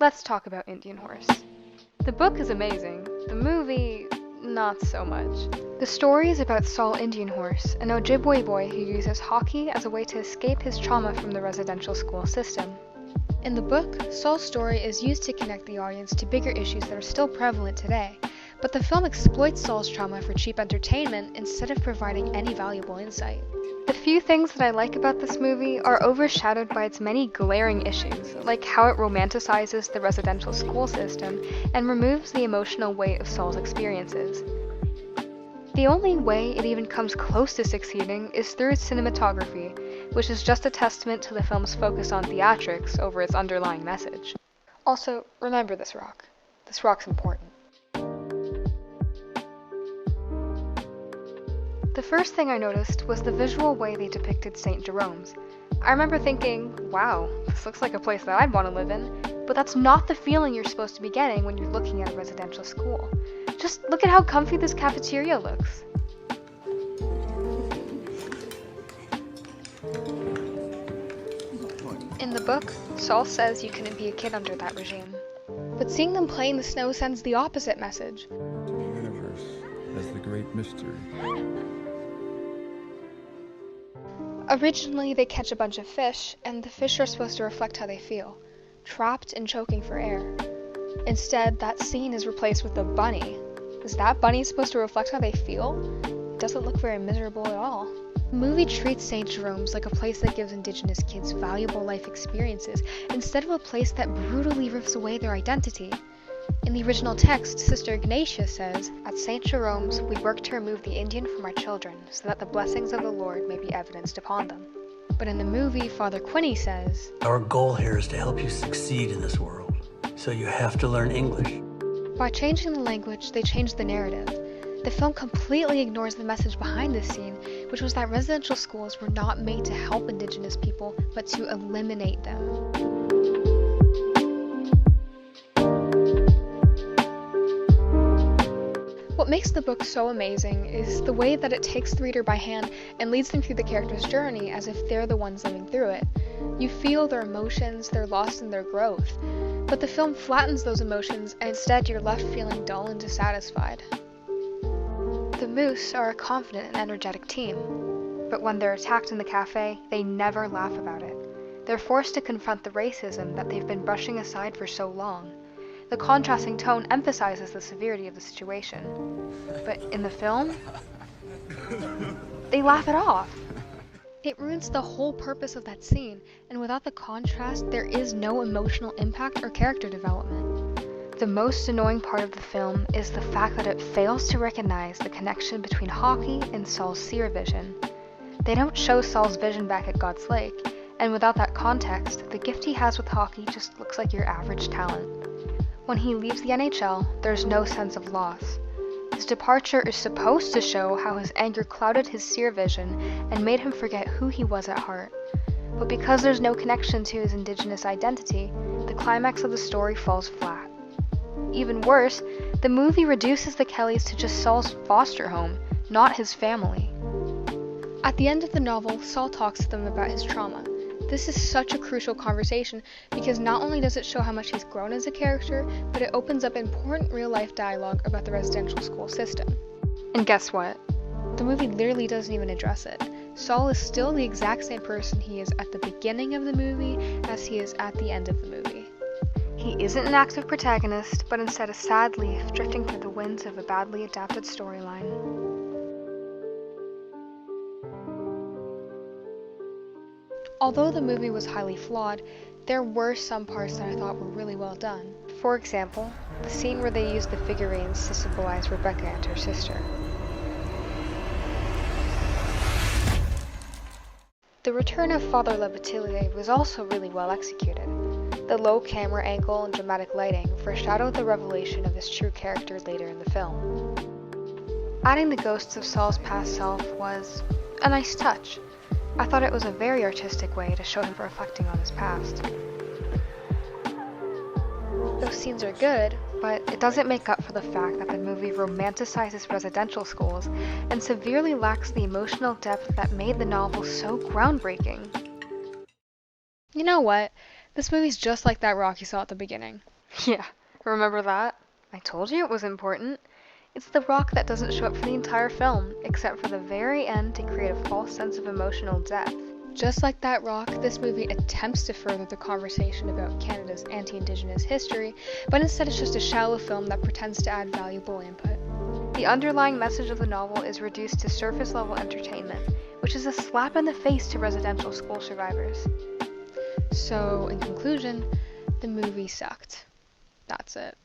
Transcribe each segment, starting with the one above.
let's talk about Indian Horse. The book is amazing, the movie, not so much. The story is about Saul Indian Horse, an Ojibway boy who uses hockey as a way to escape his trauma from the residential school system. In the book, Saul's story is used to connect the audience to bigger issues that are still prevalent today, but the film exploits Saul's trauma for cheap entertainment instead of providing any valuable insight. The few things that I like about this movie are overshadowed by its many glaring issues, like how it romanticizes the residential school system and removes the emotional weight of Saul's experiences. The only way it even comes close to succeeding is through its cinematography, which is just a testament to the film's focus on theatrics over its underlying message. Also, remember this rock. This rock's important. The first thing I noticed was the visual way they depicted St. Jerome's. I remember thinking, wow, this looks like a place that I'd want to live in, but that's not the feeling you're supposed to be getting when you're looking at a residential school. Just look at how comfy this cafeteria looks. In the book, Saul says you couldn't be a kid under that regime. But seeing them play in the snow sends the opposite message. The universe has the great mystery. Originally, they catch a bunch of fish, and the fish are supposed to reflect how they feel, trapped and choking for air. Instead, that scene is replaced with a bunny. Is that bunny supposed to reflect how they feel? It doesn't look very miserable at all. The movie treats St. Jerome's like a place that gives Indigenous kids valuable life experiences, instead of a place that brutally rips away their identity. In the original text, Sister Ignatia says, "At St. Jerome's, we work to remove the Indian from our children, so that the blessings of the Lord may be evidenced upon them." But in the movie, Father Quinney says, "Our goal here is to help you succeed in this world, so you have to learn English." By changing the language, they change the narrative. The film completely ignores the message behind this scene, which was that residential schools were not made to help Indigenous people, but to eliminate them. What makes the book so amazing is the way that it takes the reader by hand and leads them through the character's journey as if they're the ones living through it. You feel their emotions, their loss, and their growth. But the film flattens those emotions, and instead you're left feeling dull and dissatisfied. The Moose are a confident and energetic team, but when they're attacked in the cafe, they never laugh about it. They're forced to confront the racism that they've been brushing aside for so long. The contrasting tone emphasizes the severity of the situation. But in the film, they laugh it off. It ruins the whole purpose of that scene, and without the contrast, there is no emotional impact or character development. The most annoying part of the film is the fact that it fails to recognize the connection between hockey and Saul's seer vision. They don't show Saul's vision back at God's Lake, and without that context, the gift he has with hockey just looks like your average talent. When he leaves the NHL, there's no sense of loss. His departure is supposed to show how his anger clouded his seer vision and made him forget who he was at heart. But because there's no connection to his Indigenous identity, the climax of the story falls flat. Even worse, the movie reduces the Kellys to just Saul's foster home, not his family. At the end of the novel, Saul talks to them about his trauma. This is such a crucial conversation because not only does it show how much he's grown as a character, but it opens up important real-life dialogue about the residential school system. And guess what? The movie literally doesn't even address it. Saul is still the exact same person he is at the beginning of the movie as he is at the end of the movie. He isn't an active protagonist, but instead a sad leaf drifting through the winds of a badly adapted storyline. Although the movie was highly flawed, there were some parts that I thought were really well done. For example, the scene where they used the figurines to symbolize Rebecca and her sister. The return of Father Le Batelier was also really well executed. The low camera angle and dramatic lighting foreshadowed the revelation of his true character later in the film. Adding the ghosts of Saul's past self was a nice touch. I thought it was a very artistic way to show him reflecting on his past. Those scenes are good, but it doesn't make up for the fact that the movie romanticizes residential schools and severely lacks the emotional depth that made the novel so groundbreaking. You know what? This movie's just like that rock you saw at the beginning. Yeah, remember that? I told you it was important. It's the rock that doesn't show up for the entire film, except for the very end to create a false sense of emotional depth. Just like that rock, this movie attempts to further the conversation about Canada's anti-Indigenous history, but instead it's just a shallow film that pretends to add valuable input. The underlying message of the novel is reduced to surface-level entertainment, which is a slap in the face to residential school survivors. So, in conclusion, the movie sucked. That's it.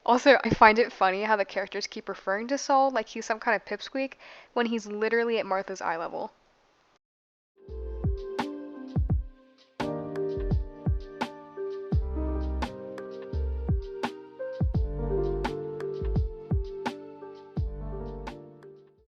Also, I find it funny how the characters keep referring to Saul like he's some kind of pipsqueak when he's literally at Martha's eye level.